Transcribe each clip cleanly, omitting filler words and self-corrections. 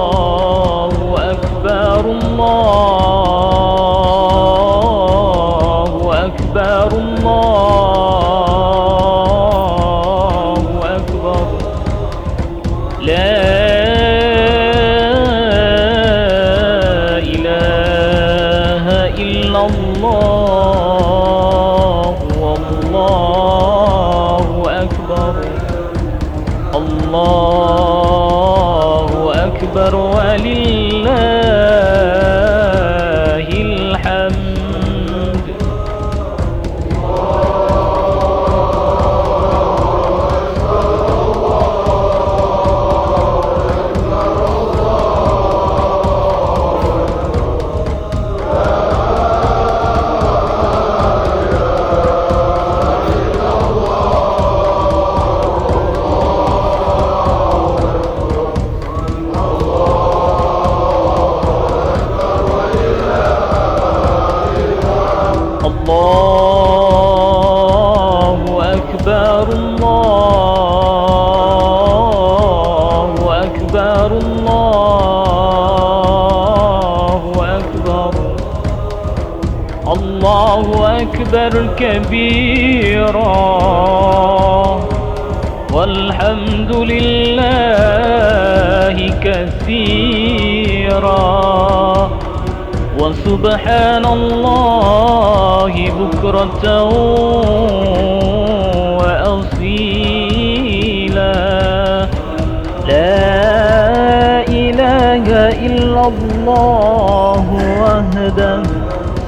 الله أكبر الله أكبر الله أكبر لا إله إلا الله والله أكبر الله أكبر ولله الحمد الله أكبر الله أكبر الله أكبر الله أكبر كبيرا والحمد لله كثيرا وسبحان الله بكرة وأصيلا لا إله إلا الله وحده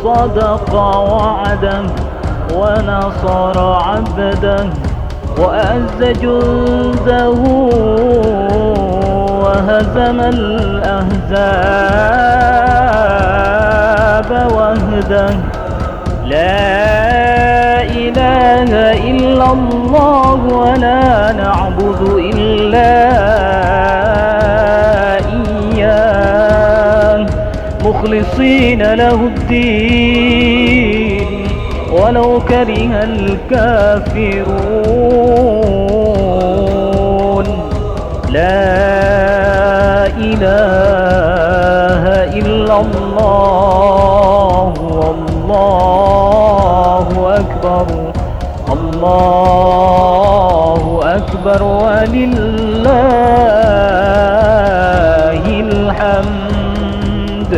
صدق وعده ونصر عبده وأعز جنده وهزم الأحزاب وحده لا إله إلا الله ولا نعبد إلا إياه مخلصين له الدين ولو كره الكافرون لا إله إلا الله والله أكبر الله أكبر ولله الحمد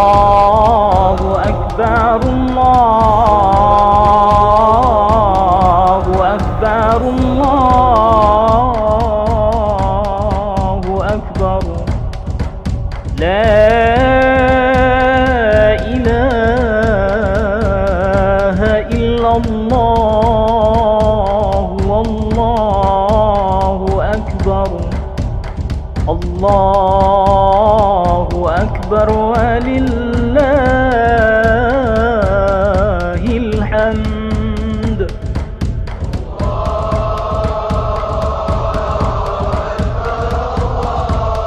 الله أكبر الله أكبر الله أكبر لا إله إلا الله والله أكبر الله أكبر ولله